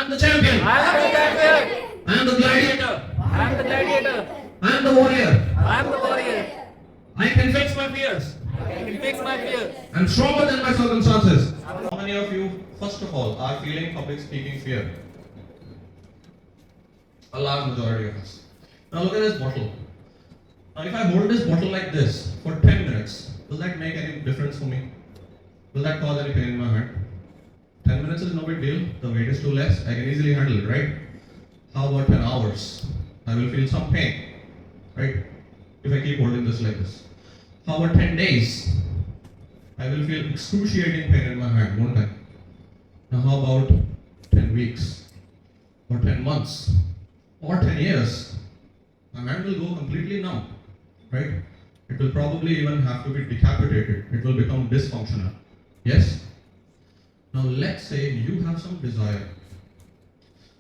am the champion. I am the champion. I am the gladiator. I am the gladiator. I am the warrior. I am the warrior. I can fix my fears. I can fix my fears. I am stronger than my circumstances. How many of you, first of all, are feeling public speaking fear? A large majority of us. Now look at this bottle. Now if I hold this bottle like this for 10 minutes, will that make any difference for me? Will that cause any pain in my hand? 10 minutes is no big deal. The weight is too less. I can easily handle it, right? How about 10 hours? I will feel some pain, right? If I keep holding this like this. How about 10 days? I will feel excruciating pain in my hand, won't I? Now how about 10 weeks? Or 10 months? Or 10 years? My hand will go completely numb, right? It will probably even have to be decapitated. It will become dysfunctional. Yes? Now let's say you have some desire.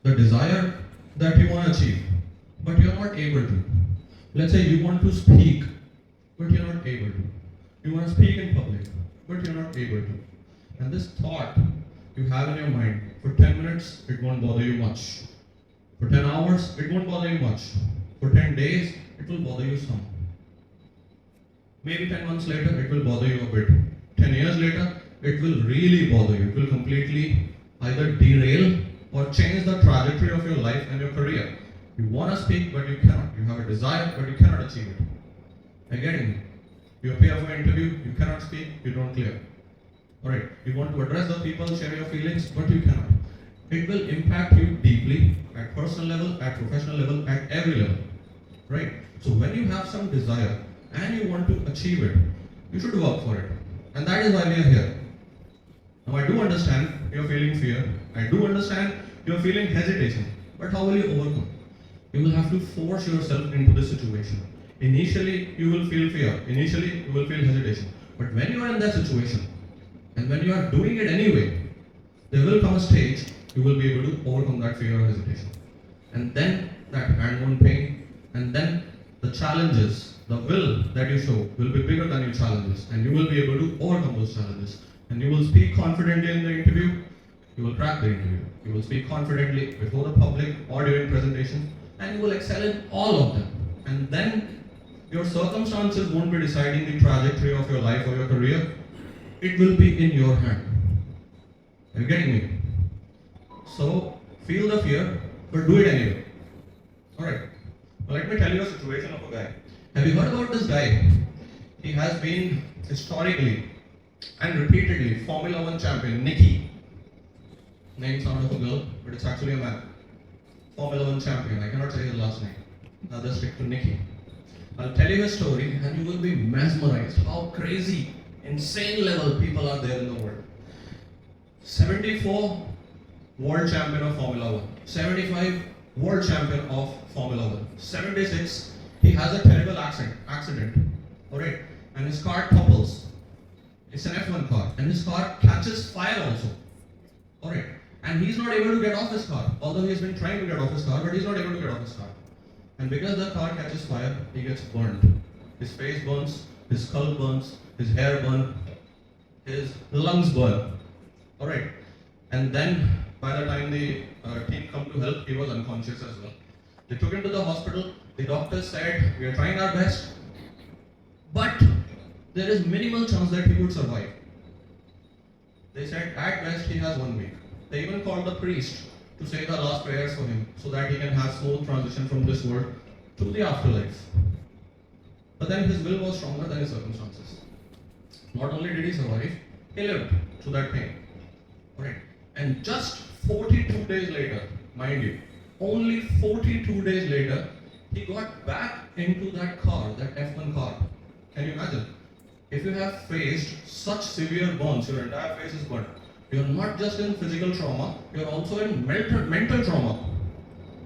The desire that you want to achieve, but you're not able to. Let's say you want to speak, but you're not able to. You want to speak in public, but you're not able to. And this thought you have in your mind, for 10 minutes, it won't bother you much. For 10 hours, it won't bother you much. For 10 days, it will bother you some. Maybe 10 months later, it will bother you a bit. 10 years later, it will really bother you. It will completely either derail or change the trajectory of your life and your career. You want to speak, but you cannot. You have a desire, but you cannot achieve it. Again, you appear for an interview, you cannot speak, you don't clear. Alright, you want to address the people, share your feelings, but you cannot. It will impact you deeply at personal level, at professional level, at every level. Right? So when you have some desire and you want to achieve it, you should work for it. And that is why we are here. Now I do understand you're feeling fear. I do understand you're feeling hesitation. But how will you overcome? You will have to force yourself into this situation. Initially, you will feel fear. Initially, you will feel hesitation. But when you are in that situation, and when you are doing it anyway, there will come a stage you will be able to overcome that fear or hesitation. And then that hand-on pain, and then the challenges, the will that you show will be bigger than your challenges, and you will be able to overcome those challenges. And you will speak confidently in the interview, you will crack the interview. You will speak confidently before the public or during presentation, and you will excel in all of them. And then your circumstances won't be deciding the trajectory of your life or your career. It will be in your hand. Are you getting me? So, feel the fear, but do it anyway. Alright. Well, let me tell you a situation of a guy. Have you heard about this guy? He has been historically and repeatedly Formula 1 champion, Niki. Name sound of a girl, but it's actually a man. Formula 1 champion. I cannot say his last name. Now just stick to Niki. I'll tell you his story and you will be mesmerized how crazy, insane level people are there in the world. 74 world champion of Formula 1. 75 world champion of Formula 1. 76, he has a terrible accident. Alright, and his car topples. It's an F1 car, and his car catches fire also. Alright, and he's not able to get off his car. Although he's been trying to get off his car, but he's not able to get off his car. And because the car catches fire, he gets burnt. His face burns, his skull burns, his hair burns, his lungs burn. Alright, and then by the time the team come to help, he was unconscious as well. They took him to the hospital. The doctors said, we are trying our best, but there is minimal chance that he would survive. They said at best he has 1 week. They even called the priest to say the last prayers for him so that he can have smooth transition from this world to the afterlife. But then his will was stronger than his circumstances. Not only did he survive, he lived through that pain. Alright. And just 42 days later, mind you, only 42 days later, he got back into that car, that F1 car. Can you imagine? If you have faced such severe burns, your entire face is burnt. You're not just in physical trauma, you're also in mental trauma.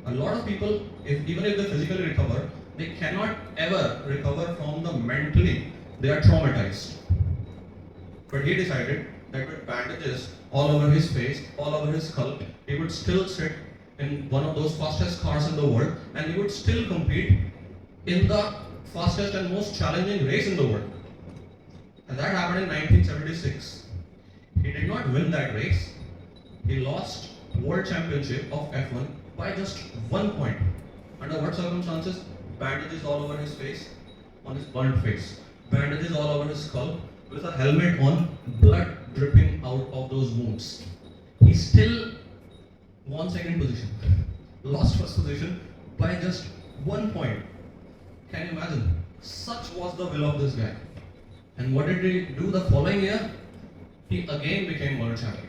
A lot of people, even if they physically recover, they cannot ever recover from the mentally. They are traumatized. But he decided that with bandages all over his face, all over his skull, he would still sit in one of those fastest cars in the world, and he would still compete in the fastest and most challenging race in the world. And that happened in 1976. He did not win that race. He lost world championship of F1 by just 1 point. Under what circumstances? Bandages all over his face, on his burnt face. Bandages all over his skull, with a helmet on, blood dripping out of those wounds. He still won second position, lost first position by just 1 point. Can you imagine? Such was the will of this guy. And what did he do the following year? He again became world champion.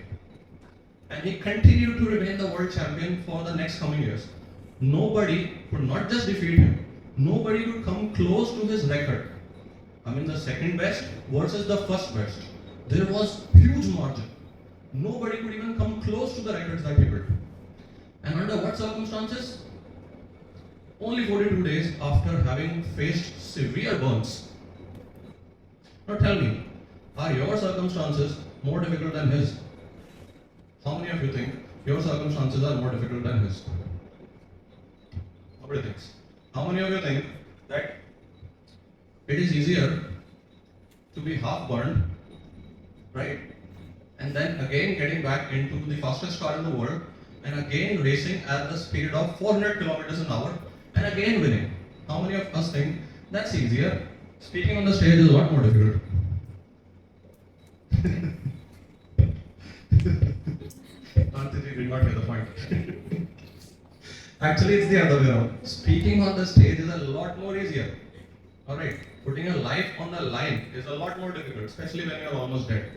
And he continued to remain the world champion for the next coming years. Nobody could not just defeat him, nobody could come close to his record. I mean, the second best versus the first best. There was huge margin. Nobody could even come close to the records that he built. And under what circumstances? Only 42 days after having faced severe burns. Now tell me, are your circumstances more difficult than his? How many of you think your circumstances are more difficult than his? Nobody thinks. How many of you think that it is easier to be half burned, right? And then again getting back into the fastest car in the world and again racing at the speed of 400 kilometers an hour and again winning? How many of us think that's easier? Speaking on the stage is a lot more difficult. Arthurji did not get the point. Actually, it's the other way around. Speaking on the stage is a lot more easier. Alright, putting your life on the line is a lot more difficult, especially when you're almost dead.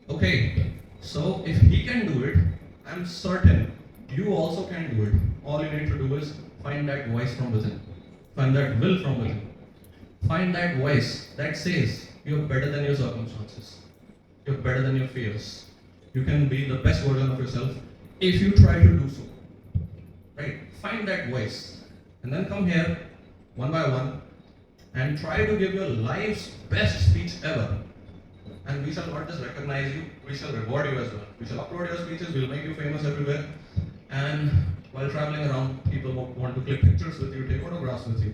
Okay, so if he can do it, I'm certain you also can do it. All you need to do is find that voice from within. Find that will from within. Find that voice that says you're better than your circumstances. You're better than your fears. You can be the best version of yourself if you try to do so. Right? Find that voice. And then come here, one by one, and try to give your life's best speech ever. And we shall not just recognize you, we shall reward you as well. We shall upload your speeches, we'll make you famous everywhere. And while traveling around, people want to click pictures with you, take photographs with you.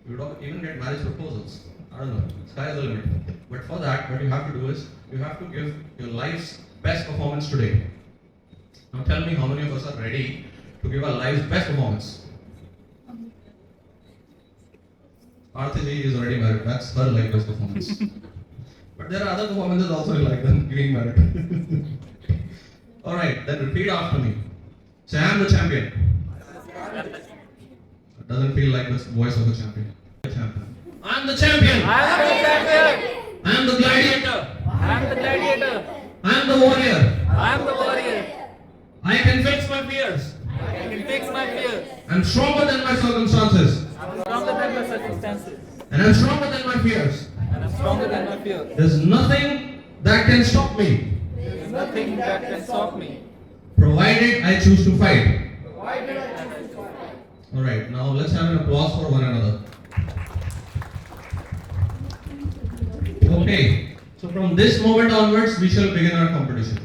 You would even get marriage proposals. I don't know, sky is the limit. But for that, what you have to do is, you have to give your life's best performance today. Now tell me how many of us are ready to give our life's best performance? Arthurji is already married, that's her life best performance. But there are other performances also in life than being married. Alright, then repeat after me. Say, I am the champion. It doesn't feel like the voice of the champion. I am the champion. I am the champion. I am the gladiator. I am the gladiator. I am the warrior. I am the warrior. I can fix my fears. I can fix my fears. I'm stronger than my circumstances. I'm stronger than my circumstances. And I'm stronger than my fears. And I'm stronger than my fears. There's nothing that can stop me, There's nothing that can stop me. provided I choose to fight. Provided I choose to fight. Alright, now let's have an applause for one another. Okay, so from this moment onwards, we shall begin our competition.